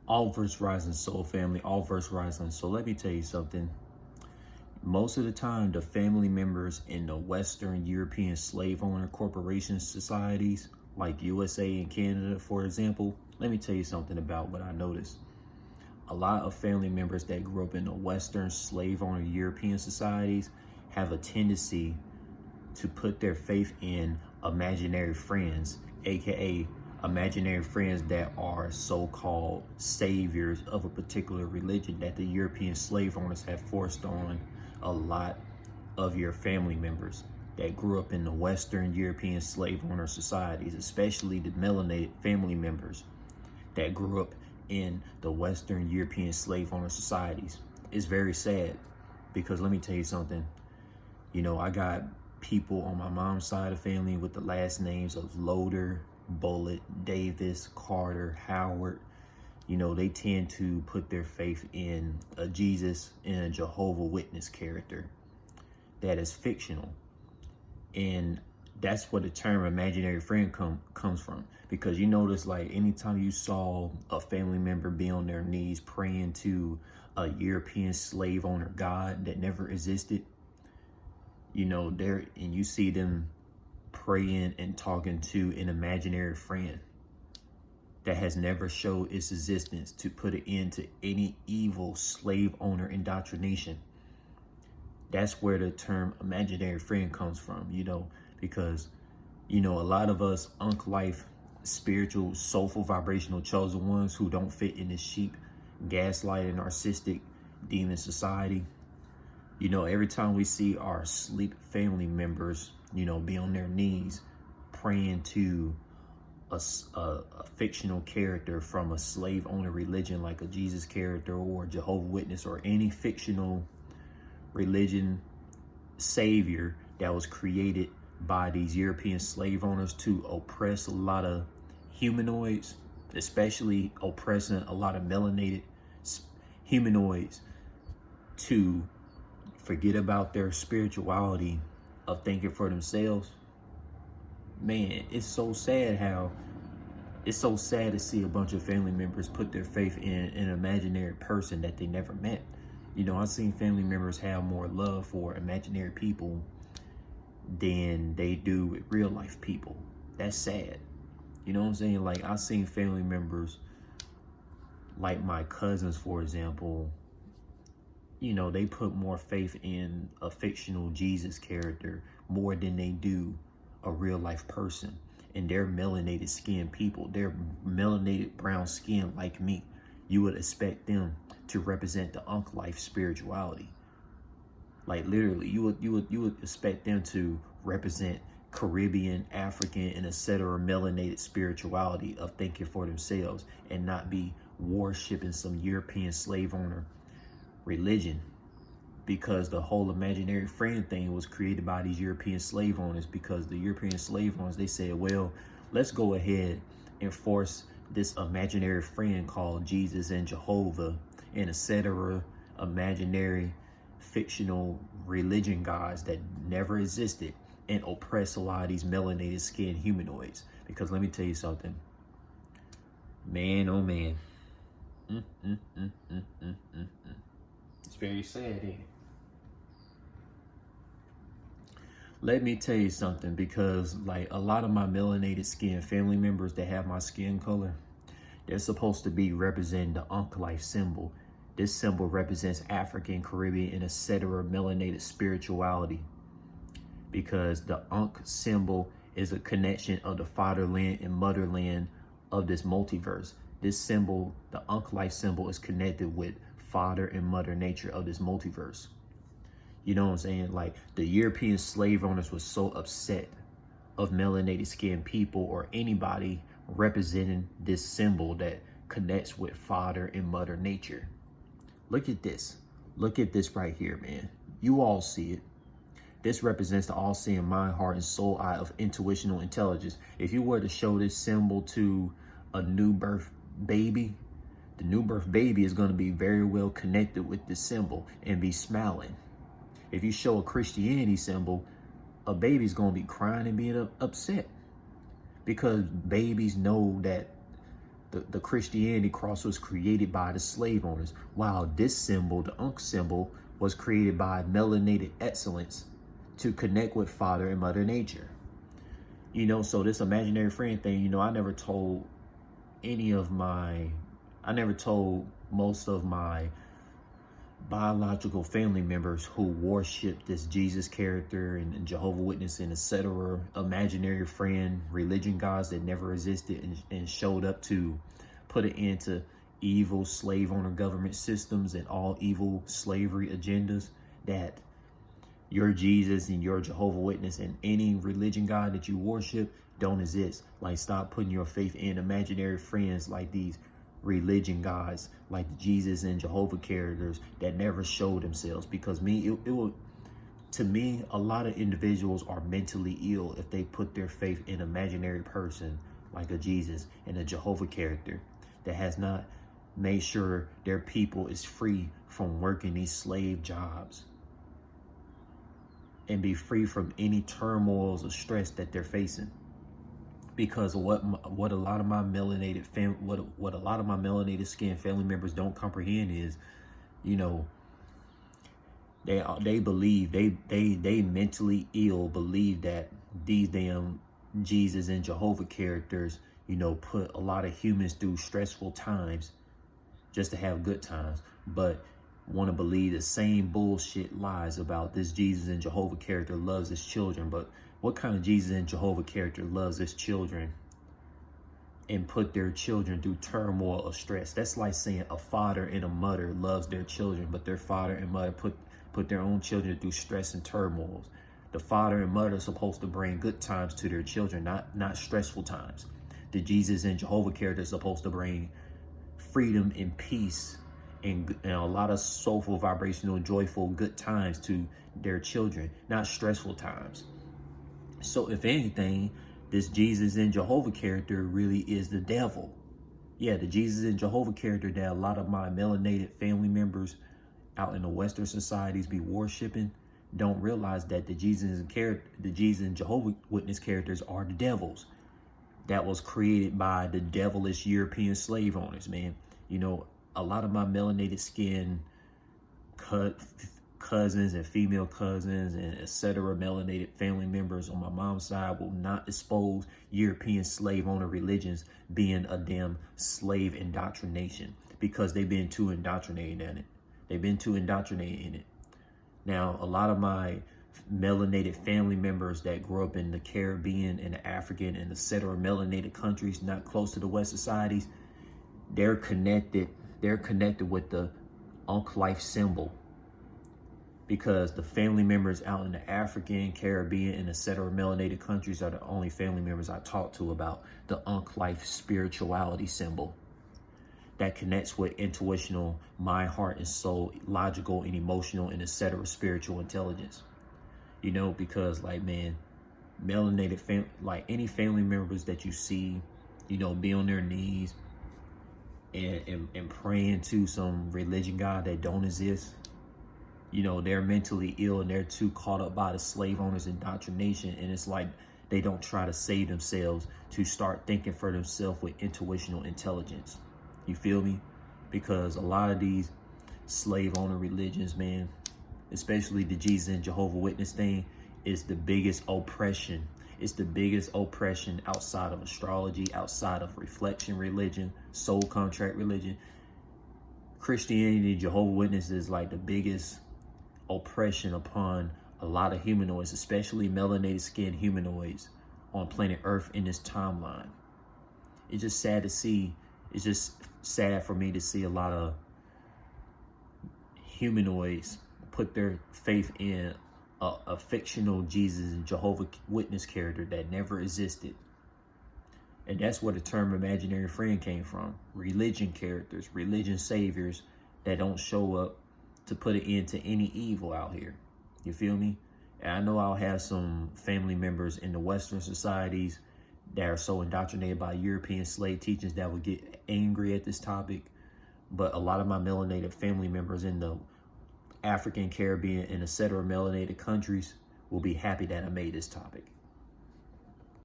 All verse rising soul family, all verse rising. So let me tell you something. Most of the time, the family members in the Western European slave owner corporation societies, like USA and Canada, for example, let me tell you something about what I noticed. A lot of family members that grew up in the Western slave owner European societies have a tendency to put their faith in imaginary friends, aka imaginary friends that are so-called saviors of a particular religion that the European slave owners have forced on a lot of your family members that grew up in the Western European slave owner societies, especially the melanated family members that grew up in the Western European slave owner societies. It's very sad because let me tell you something. You know, I got people on my mom's side of family with the last names of Loader, Bullet, Davis, Carter, Howard. You know, they tend to put their faith in a Jesus and a Jehovah Witness character that is fictional. And that's where the term imaginary friend comes from. Because you notice, like, anytime you saw a family member be on their knees praying to a European slave owner God that never existed, you know, there, and you see them praying and talking to an imaginary friend that has never showed its existence to put an end to any evil slave owner indoctrination. That's where the term imaginary friend comes from, you know, because, you know, a lot of us Unk Life, spiritual, soulful, vibrational chosen ones who don't fit in this sheep, gaslighting, narcissistic, demon society. You know, every time we see our sleep family members, you know, be on their knees praying to a fictional character from a slave owner religion, like a Jesus character or Jehovah Witness or any fictional religion savior that was created by these European slave owners to oppress a lot of humanoids, especially oppressing a lot of melanated humanoids to forget about their spirituality of thinking for themselves. Man, it's so sad to see a bunch of family members put their faith in an imaginary person that they never met. You know, I've seen family members have more love for imaginary people than they do with real life people. That's sad. You know what I'm saying? Like, I've seen family members, like my cousins, for example, you know, they put more faith in a fictional Jesus character more than they do a real life person. And they're melanated skin people. They're melanated brown skin like me. You would expect them to represent the Unk Life spirituality. Like, literally, you would expect them to represent Caribbean, African, and etc. melanated spirituality of thinking for themselves and not be worshiping some European slave owner religion, because the whole imaginary friend thing was created by these European slave owners, because the European slave owners, they said, well, let's go ahead and force this imaginary friend called Jesus and Jehovah and etc. imaginary fictional religion gods that never existed and oppress a lot of these melanated skin humanoids. Because let me tell you something, man, oh man, it's very sad, ain't it? Let me tell you something, because like a lot of my melanated skin family members that have my skin color, they're supposed to be representing the Unk Life symbol. This symbol represents African, Caribbean, and etc. melanated spirituality, because the Unk symbol is a connection of the fatherland and motherland of this multiverse. This symbol, the Unk Life symbol, is connected with father and mother nature of this multiverse. You know what I'm saying? Like, the European slave owners was so upset of melanated skinned people or anybody representing this symbol that connects with father and mother nature. Look at this. Look at this right here, man. You all see it. This represents the all-seeing mind, heart, and soul eye of intuitional intelligence. If you were to show this symbol to a new birth baby, the new birth baby is going to be very well connected with this symbol and be smiling. If you show a Christianity symbol, a baby's going to be crying and being upset, because babies know that the Christianity cross was created by the slave owners, while this symbol, the Ankh symbol, was created by melanated excellence to connect with Father and Mother Nature. You know, so this imaginary friend thing, you know, I never told most of my biological family members who worship this Jesus character and Jehovah Witness and etc. imaginary friend religion gods that never existed and showed up to put an end to evil slave owner government systems and all evil slavery agendas, that your Jesus and your Jehovah Witness and any religion god that you worship don't exist. Like, stop putting your faith in imaginary friends like these religion gods, like the Jesus and Jehovah characters that never show themselves. Because to me, a lot of individuals are mentally ill if they put their faith in an imaginary person like a Jesus and a Jehovah character that has not made sure their people is free from working these slave jobs and be free from any turmoils or stress that they're facing. Because what a lot of my melanated skin family members don't comprehend is, you know, they believe they mentally ill believe that these damn Jesus and Jehovah characters, you know, put a lot of humans through stressful times just to have good times, but want to believe the same bullshit lies about this Jesus and Jehovah character loves his children. But what kind of Jesus and Jehovah character loves his children and put their children through turmoil or stress? That's like saying a father and a mother loves their children, but their father and mother put their own children through stress and turmoils. The father and mother are supposed to bring good times to their children, not stressful times. The Jesus and Jehovah character is supposed to bring freedom and peace and a lot of soulful, vibrational, joyful, good times to their children, not stressful times. So if anything, this Jesus and Jehovah character really is the devil. Yeah, the Jesus and Jehovah character that a lot of my melanated family members out in the Western societies be worshiping don't realize that the Jesus and Jehovah Witness characters are the devils that was created by the devilish European slave owners, man. You know, a lot of my melanated skin cousins and female cousins and etc. melanated family members on my mom's side will not expose European slave owner religions being a damn slave indoctrination, because they've been too indoctrinated in it. They've been too indoctrinated in it. Now, a lot of my melanated family members that grew up in the Caribbean and the African and etc. melanated countries not close to the West societies, they're connected with the Ankh life symbol, because the family members out in the African, Caribbean, and etc. melanated countries are the only family members I talk to about the Ankh life spirituality symbol that connects with intuitional mind, heart, and soul, logical and emotional, and etc. spiritual intelligence. You know, because like, man, melanated like any family members that you see, you know, be on their knees and praying to some religion god that don't exist, you know, they're mentally ill and they're too caught up by the slave owners' indoctrination. And it's like they don't try to save themselves to start thinking for themselves with intuitional intelligence. You feel me? Because a lot of these slave owner religions, man, especially the Jesus and Jehovah Witness thing, is the biggest oppression. It's the biggest oppression outside of astrology, outside of reflection religion, soul contract religion. Christianity, Jehovah Witness is like the biggest oppression upon a lot of humanoids, especially melanated skin humanoids on planet Earth in this timeline. It's just sad to see. It's just sad for me to see a lot of humanoids put their faith in a fictional Jesus and Jehovah Witness character that never existed. And that's where the term imaginary friend came from. Religion characters, religion saviors that don't show up to put an end to any evil out here. You feel me? And I know I'll have some family members in the Western societies that are so indoctrinated by European slave teachings that would get angry at this topic. But a lot of my melanated family members in the African, Caribbean, and etc. melanated countries will be happy that I made this topic.